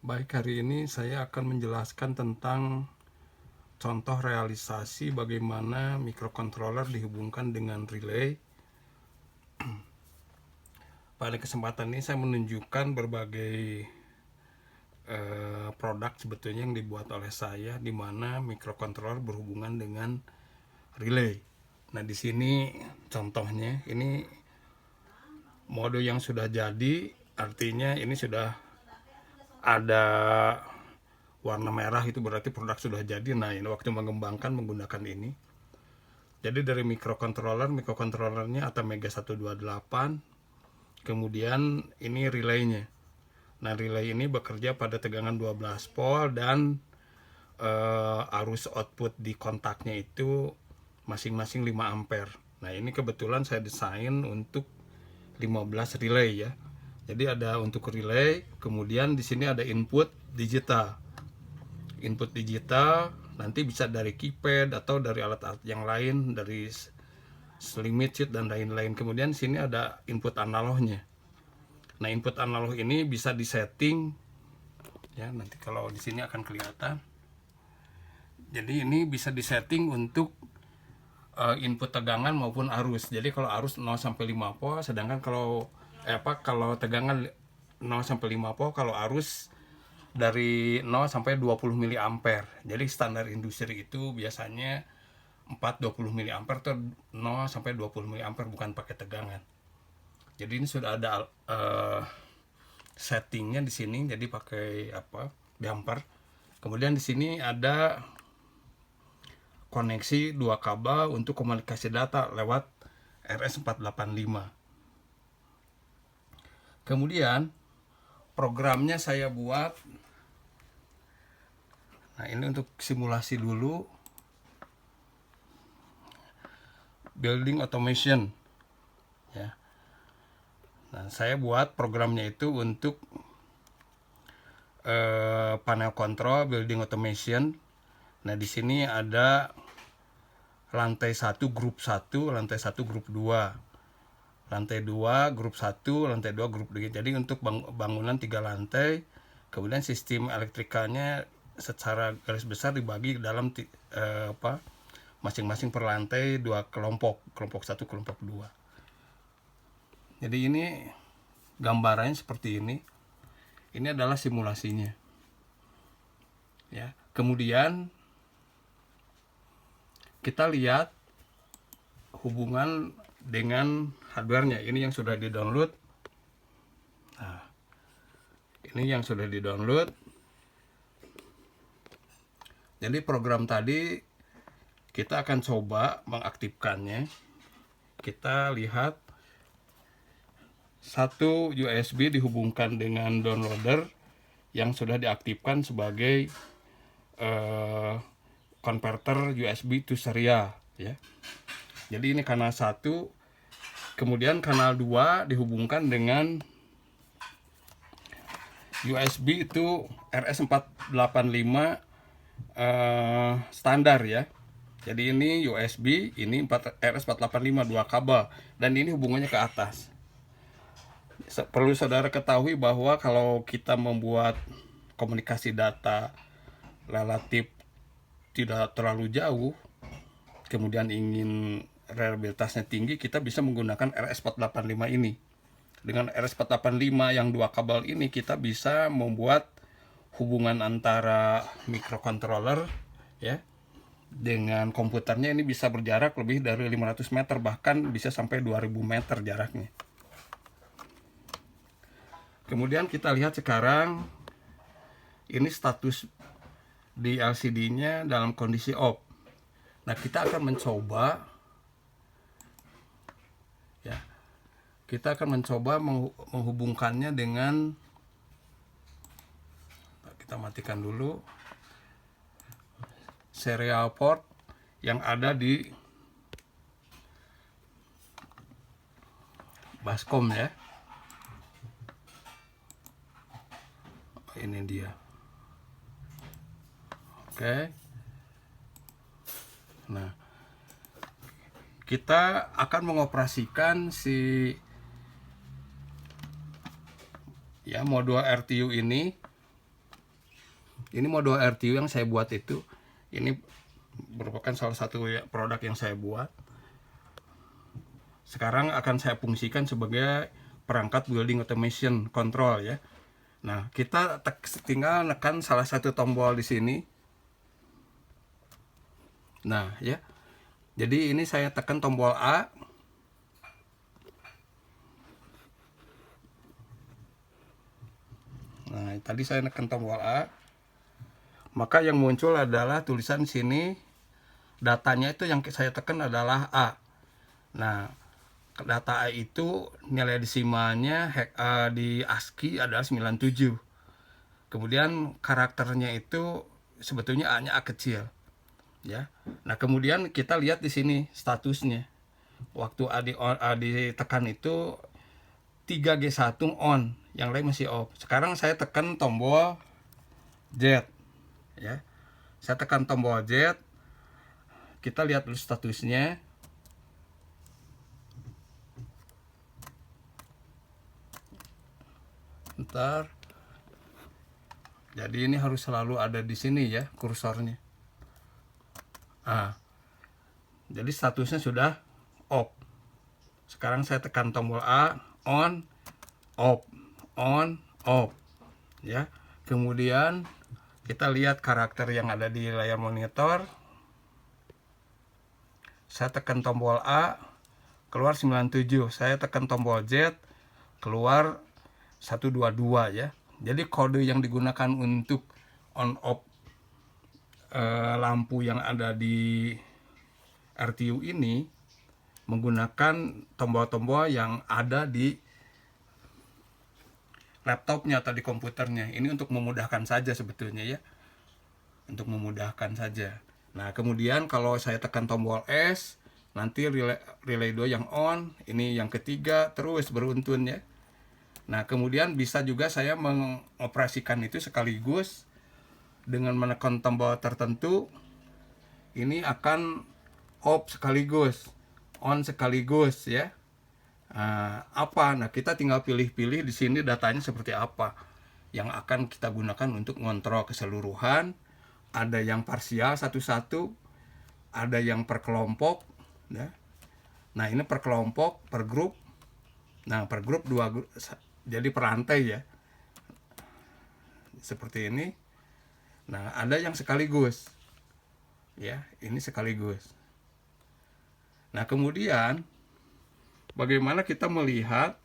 Baik, hari ini saya akan menjelaskan tentang contoh realisasi bagaimana microcontroller dihubungkan dengan relay. Pada kesempatan ini saya menunjukkan berbagai produk sebetulnya yang dibuat oleh saya di mana microcontroller berhubungan dengan relay. Nah, di sini contohnya, ini mode yang sudah jadi, artinya ini sudah ada warna merah, itu berarti produk sudah jadi. Nah, ini waktu mengembangkan menggunakan ini. Jadi dari mikrokontrollernya Atmega 128, kemudian ini relaynya. Nah, relay ini bekerja pada tegangan 12 volt dan arus output di kontaknya itu masing-masing 5 ampere. Nah, ini kebetulan saya desain untuk 15 relay ya. Jadi ada untuk relay, kemudian di sini ada input digital. Input digital nanti bisa dari keypad atau dari alat-alat yang lain, dari limit sheet dan lain-lain. Kemudian sini ada input analognya. Nah, input analog ini bisa disetting ya, nanti kalau di sini akan kelihatan. Jadi ini bisa disetting untuk input tegangan maupun arus. Jadi kalau arus 0 sampai 5 volt, sedangkan kalau tegangan 0 sampai 5 volt, kalau arus dari 0 sampai 20 mA. Jadi standar industri itu biasanya 20 mA atau 0 sampai 20 mA, bukan pakai tegangan. Jadi ini sudah ada settingnya di sini, jadi pakai damper. Kemudian di sini ada koneksi 2 kabel untuk komunikasi data lewat RS485. Kemudian programnya saya buat. Nah, ini untuk simulasi dulu. Building automation ya. Nah, saya buat programnya itu untuk panel kontrol building automation. Nah, di sini ada lantai 1 grup 1, lantai 1 grup 2, lantai 2 grup 1, lantai 2 grup 2. Jadi untuk bangunan 3 lantai, kemudian sistem elektrikalnya secara garis besar dibagi dalam masing-masing per lantai 2 kelompok 1, kelompok 2. Jadi ini gambarannya seperti ini. Ini adalah simulasinya ya. Kemudian kita lihat hubungan dengan hardwarenya. Ini yang sudah di-download. Nah, ini yang sudah di-download. Jadi program tadi kita akan coba mengaktifkannya. Kita lihat satu USB dihubungkan dengan downloader yang sudah diaktifkan sebagai converter USB to serial ya. Jadi ini kanal 1, kemudian kanal 2 dihubungkan dengan USB itu RS485 standar ya. Jadi ini USB, ini RS485 2 kabel, dan ini hubungannya ke atas. Perlu saudara ketahui bahwa kalau kita membuat komunikasi data relatif tidak terlalu jauh, kemudian ingin reliabilitasnya tinggi, kita bisa menggunakan RS485 ini. Dengan RS485 yang 2 kabel ini, kita bisa membuat hubungan antara microcontroller ya dengan komputernya. Ini bisa berjarak lebih dari 500 meter, bahkan bisa sampai 2000 meter jaraknya. Kemudian kita lihat sekarang ini status di LCD-nya dalam kondisi off. Nah, kita akan mencoba ya. Kita akan mencoba menghubungkannya dengan, kita matikan dulu serial port yang ada di Bascom ya. Ini dia. Oke. Nah, kita akan mengoperasikan modul RTU ini Ini mode RTU yang saya buat itu. Ini merupakan salah satu produk yang saya buat. Sekarang akan saya fungsikan sebagai perangkat building automation control ya. Nah, kita tinggal nekan salah satu tombol di sini. Nah, ya. Jadi ini saya tekan tombol A. Nah, tadi saya nekan tombol A. Maka yang muncul adalah tulisan sini, datanya itu yang saya tekan adalah A. Nah, data A itu nilai desimalnya di ASCII adalah 97. Kemudian karakternya itu sebetulnya A-nya A kecil. Ya. Nah, kemudian kita lihat di sini statusnya. Waktu A ditekan itu 3G1 on, yang lain masih off. Sekarang saya tekan tombol Z. Ya, saya tekan tombol Z, kita lihat dulu statusnya. Ntar, jadi ini harus selalu ada di sini ya kursornya. Jadi statusnya sudah off. Sekarang saya tekan tombol A, on, off, on, off. Ya, kemudian kita lihat karakter yang ada di layar monitor. Saya tekan tombol A, keluar 97. Saya tekan tombol Z, keluar 122 ya. Jadi kode yang digunakan untuk on off lampu yang ada di RTU ini menggunakan tombol-tombol yang ada di laptopnya atau di komputernya. Ini untuk memudahkan saja sebetulnya ya, untuk memudahkan saja. Nah, kemudian kalau saya tekan tombol S, nanti relay 2 yang on, ini yang ketiga, terus beruntun ya. Nah, kemudian bisa juga saya mengoperasikan itu sekaligus dengan menekan tombol tertentu. Ini akan off sekaligus, on sekaligus ya. Nah, kita tinggal pilih-pilih di sini datanya seperti apa yang akan kita gunakan untuk ngontrol keseluruhan. Ada yang parsial satu-satu, ada yang per kelompok ya. Nah, ini per kelompok, per grup. Nah, per grup 2 grup, jadi per rantai ya, seperti ini. Nah, ada yang sekaligus ya, ini sekaligus. Nah, kemudian bagaimana kita melihat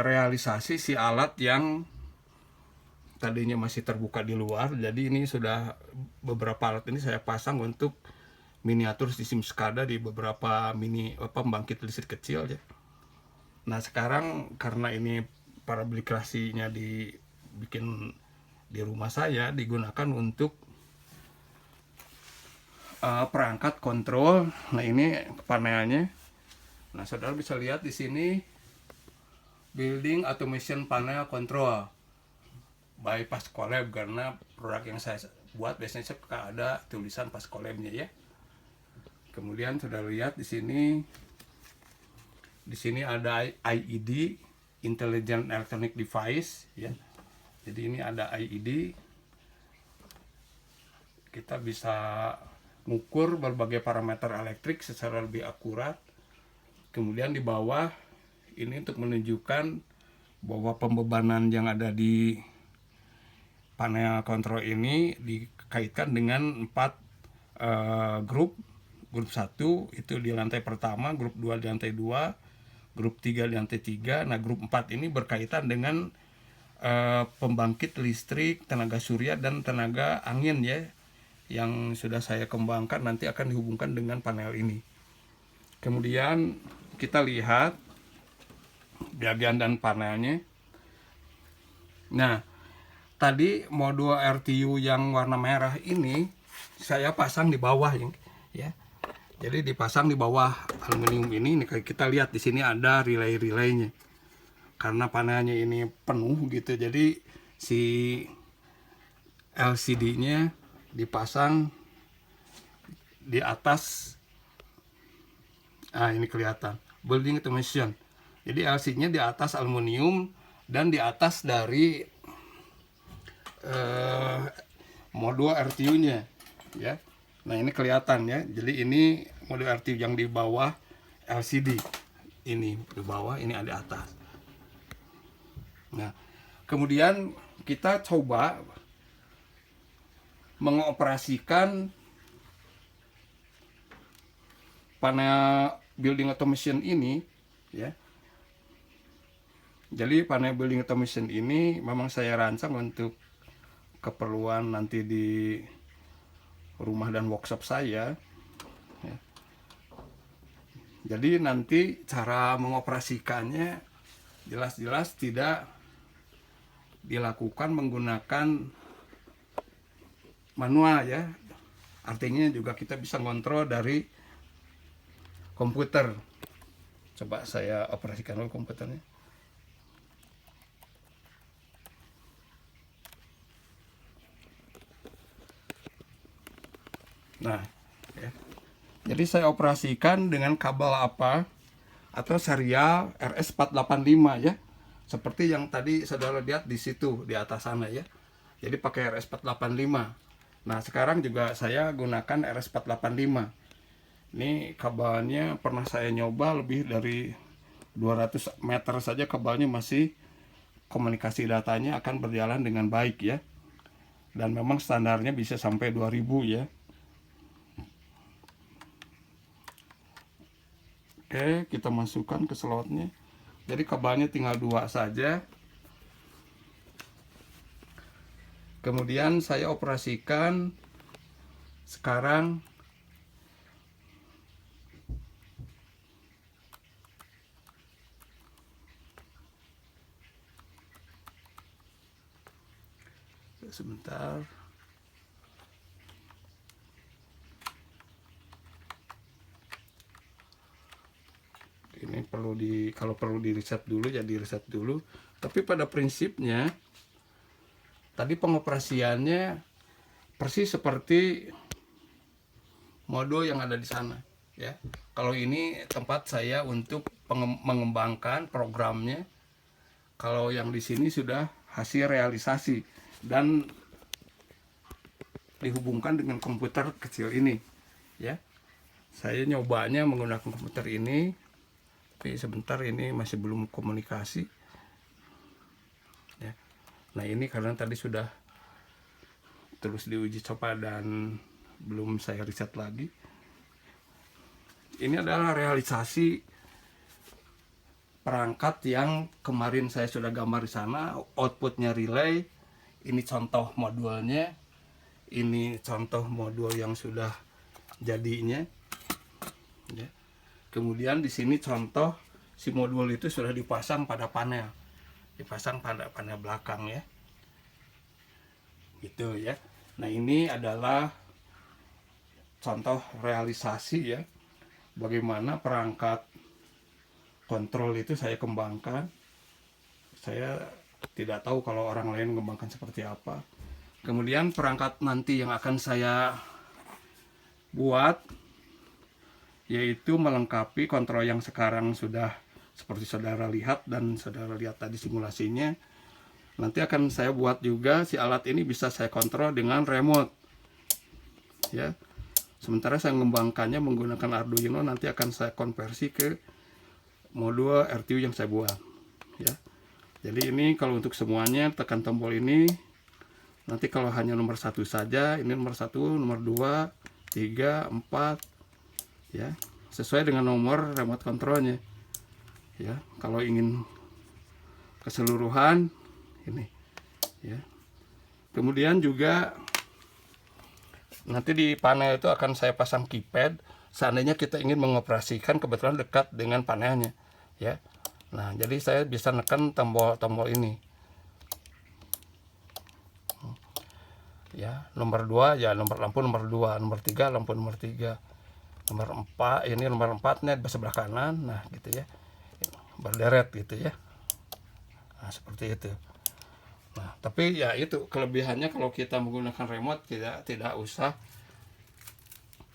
realisasi si alat yang tadinya masih terbuka di luar. Jadi ini sudah beberapa alat ini saya pasang untuk miniatur sistem SCADA di beberapa pembangkit listrik kecil ya. Nah, sekarang karena ini parablikasinya dibikin di rumah saya, digunakan untuk perangkat kontrol. Nah, ini panelnya. Nah, saudara bisa lihat di sini building automation panel control by Pascolab, karena produk yang saya buat biasanya suka ada tulisan Pascolabnya ya. Kemudian saudara lihat di sini ada IED, Intelligent Electronic Device ya. Jadi ini ada IED. Kita bisa mengukur berbagai parameter elektrik secara lebih akurat. Kemudian di bawah ini untuk menunjukkan bahwa pembebanan yang ada di panel kontrol ini dikaitkan dengan 4 grup. Grup 1 itu di lantai pertama, grup 2 di lantai 2, grup 3 di lantai 3. Nah, grup 4 ini berkaitan dengan pembangkit listrik, tenaga surya dan tenaga angin ya, yang sudah saya kembangkan nanti akan dihubungkan dengan panel ini. Kemudian kita lihat bagian dan panelnya. Nah, tadi modul RTU yang warna merah ini saya pasang di bawah ya. Jadi dipasang di bawah aluminium ini. Kita lihat di sini ada relay-relaynya. Karena panelnya ini penuh gitu, jadi si LCD-nya dipasang di atas. Ini kelihatan building automation. Jadi LCD-nya di atas aluminium dan di atas dari modul RTU-nya ya. Nah, ini kelihatan ya. Jadi ini modul RTU yang di bawah LCD. Ini di bawah, ini ada di atas. Nah, kemudian kita coba mengoperasikan panel building automation ini ya. Jadi panel building automation ini memang saya rancang untuk keperluan nanti di rumah dan workshop saya ya. Jadi nanti cara mengoperasikannya jelas-jelas tidak dilakukan menggunakan manual ya. Artinya juga kita bisa ngontrol dari komputer. Coba saya operasikan dulu komputernya. Nah, ya. Jadi saya operasikan dengan kabel apa atau serial RS485 ya. Seperti yang tadi saudara lihat di situ di atas sana ya. Jadi pakai RS485. Nah, sekarang juga saya gunakan RS485. Ini kabelnya pernah saya nyoba lebih dari 200 meter saja kabelnya masih komunikasi datanya akan berjalan dengan baik ya. Dan memang standarnya bisa sampai 2000 ya. Oke, kita masukkan ke slotnya. Jadi kabelnya tinggal 2 saja. Kemudian saya operasikan sekarang sebentar. Ini perlu kalau perlu di reset dulu ya di reset dulu. Tapi pada prinsipnya tadi pengoperasiannya persis seperti modul yang ada di sana ya. Kalau ini tempat saya untuk mengembangkan programnya. Kalau yang di sini sudah hasil realisasi dan dihubungkan dengan komputer kecil ini ya. Saya nyobanya menggunakan komputer ini. Tapi sebentar ini masih belum komunikasi ya. Nah, ini karena tadi sudah terus diuji coba dan belum saya riset lagi. Ini adalah realisasi perangkat yang kemarin saya sudah gambar di sana. Outputnya relay. Ini contoh modulnya. Ini contoh modul yang sudah jadinya ya. Kemudian di sini contoh si modul itu sudah dipasang pada panel, dipasang pada panel belakang ya, gitu ya. Nah, ini adalah contoh realisasi ya, bagaimana perangkat kontrol itu saya kembangkan. Saya tidak tahu kalau orang lain mengembangkan seperti apa. Kemudian perangkat nanti yang akan saya buat yaitu melengkapi kontrol yang sekarang sudah seperti saudara lihat dan saudara lihat tadi simulasinya. Nanti akan saya buat juga si alat ini bisa saya kontrol dengan remote ya. Sementara saya mengembangkannya menggunakan Arduino, nanti akan saya konversi ke modul RTU yang saya buat ya. Jadi ini kalau untuk semuanya tekan tombol ini. Nanti kalau hanya nomor 1 saja, ini nomor 1, nomor 2, 3, 4 ya, sesuai dengan nomor remote controlnya ya. Kalau ingin keseluruhan ini ya. Kemudian juga nanti di panel itu akan saya pasang keypad seandainya kita ingin mengoperasikan kebetulan dekat dengan panelnya ya. Nah, jadi saya bisa menekan tombol-tombol ini ya. Nomor 2 ya nomor lampu nomor 2, nomor 3 lampu nomor 3, nomor 4 ini nomor 4 nya di sebelah kanan. Nah, gitu ya, berderet gitu ya. Nah, seperti itu. Nah, tapi ya itu kelebihannya kalau kita menggunakan remote tidak usah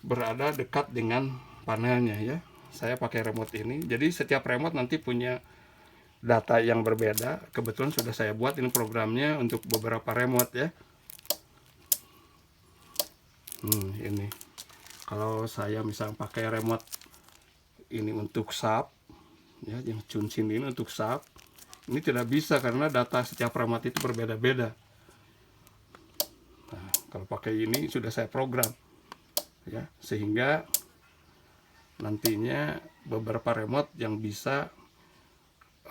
berada dekat dengan panelnya ya. Saya pakai remote ini. Jadi setiap remote nanti punya data yang berbeda. Kebetulan sudah saya buat ini programnya untuk beberapa remote ya. Ini kalau saya misal pakai remote ini untuk sub ya, yang Chunsin ini untuk sub, ini tidak bisa karena data setiap remote itu berbeda-beda. Nah, kalau pakai ini sudah saya program ya, sehingga nantinya beberapa remote yang bisa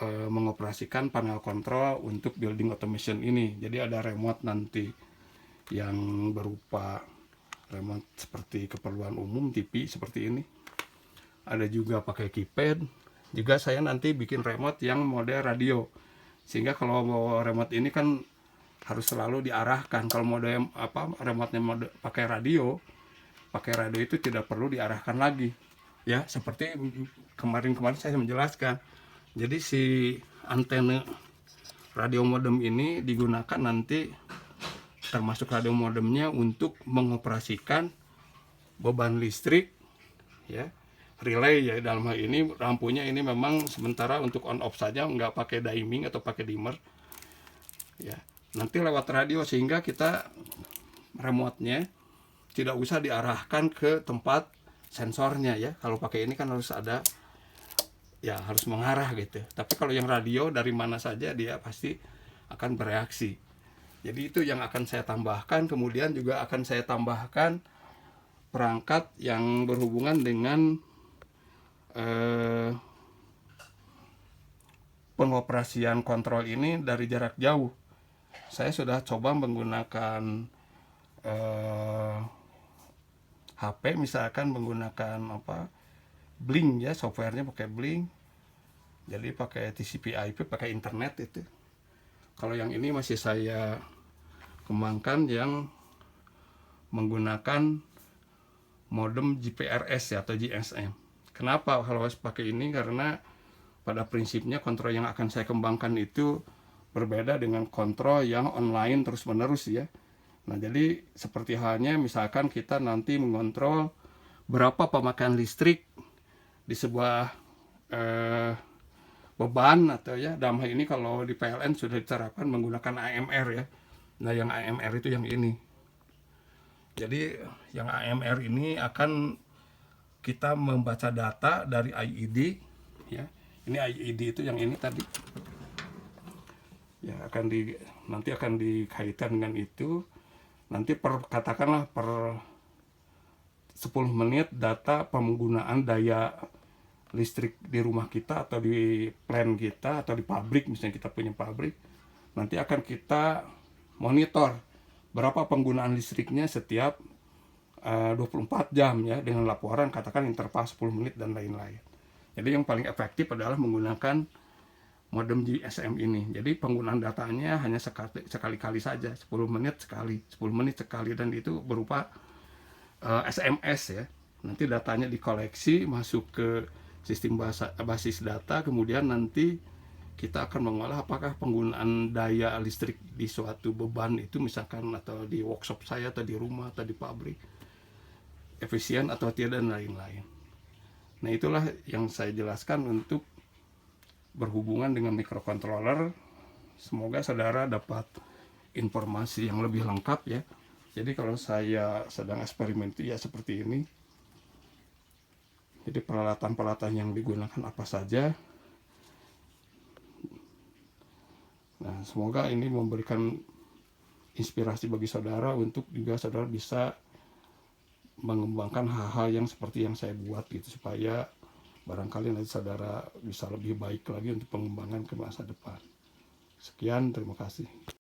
mengoperasikan panel kontrol untuk building automation ini. Jadi ada remote nanti yang berupa remote seperti keperluan umum TV seperti ini. Ada juga pakai keypad. Juga saya nanti bikin remote yang mode radio. Sehingga kalau mau remote ini kan harus selalu diarahkan. Kalau mode remote-nya mode pakai radio itu tidak perlu diarahkan lagi. Ya, seperti kemarin-kemarin saya menjelaskan. Jadi si antena radio modem ini digunakan nanti, termasuk radio modemnya, untuk mengoperasikan beban listrik ya, relay ya. Dalam hal ini lampunya ini memang sementara untuk on off saja, nggak pakai dimming atau pakai dimmer ya, nanti lewat radio, sehingga kita remote-nya tidak usah diarahkan ke tempat sensornya ya. Kalau pakai ini kan harus ada ya, harus mengarah gitu. Tapi kalau yang radio dari mana saja dia pasti akan bereaksi. Jadi itu yang akan saya tambahkan. Kemudian juga akan saya tambahkan perangkat yang berhubungan dengan pengoperasian kontrol ini dari jarak jauh. Saya sudah coba menggunakan HP, misalkan menggunakan Blink ya, softwarenya pakai Blink. Jadi pakai TCP/IP, pakai internet itu. Kalau yang ini masih saya kembangkan yang menggunakan modem GPRS ya, atau GSM. Kenapa kalau harus pakai ini? Karena pada prinsipnya kontrol yang akan saya kembangkan itu berbeda dengan kontrol yang online terus-menerus ya. Nah, jadi seperti halnya misalkan kita nanti mengontrol berapa pemakaian listrik di sebuah beban, atau ya dalam hal ini kalau di PLN sudah diterapkan menggunakan AMR ya. Nah, yang AMR itu yang ini. Jadi yang AMR ini akan kita membaca data dari IED ya. Ini IED itu yang ini tadi. Ya, nanti akan dikaitkan dengan itu. Nanti katakanlah per 10 menit data penggunaan daya listrik di rumah kita, atau di plant kita, atau di pabrik, misalnya kita punya pabrik, nanti akan kita monitor berapa penggunaan listriknya setiap 24 jam ya, dengan laporan katakan interval 10 menit dan lain-lain. Jadi yang paling efektif adalah menggunakan modem GSM ini. Jadi penggunaan datanya hanya sekali-kali saja, 10 menit sekali, dan itu berupa SMS ya. Nanti datanya dikoleksi masuk ke sistem basis data, kemudian nanti kita akan mengolah apakah penggunaan daya listrik di suatu beban itu, misalkan atau di workshop saya, atau di rumah, atau di pabrik, efisien atau tidak, dan lain-lain. Nah, itulah yang saya jelaskan untuk berhubungan dengan microcontroller. Semoga saudara dapat informasi yang lebih lengkap ya. Jadi kalau saya sedang eksperimen itu ya seperti ini. Jadi peralatan-peralatan yang digunakan apa saja. Nah, semoga ini memberikan inspirasi bagi saudara untuk juga saudara bisa mengembangkan hal-hal yang seperti yang saya buat gitu, supaya barangkali nanti saudara bisa lebih baik lagi untuk pengembangan ke masa depan. Sekian, terima kasih.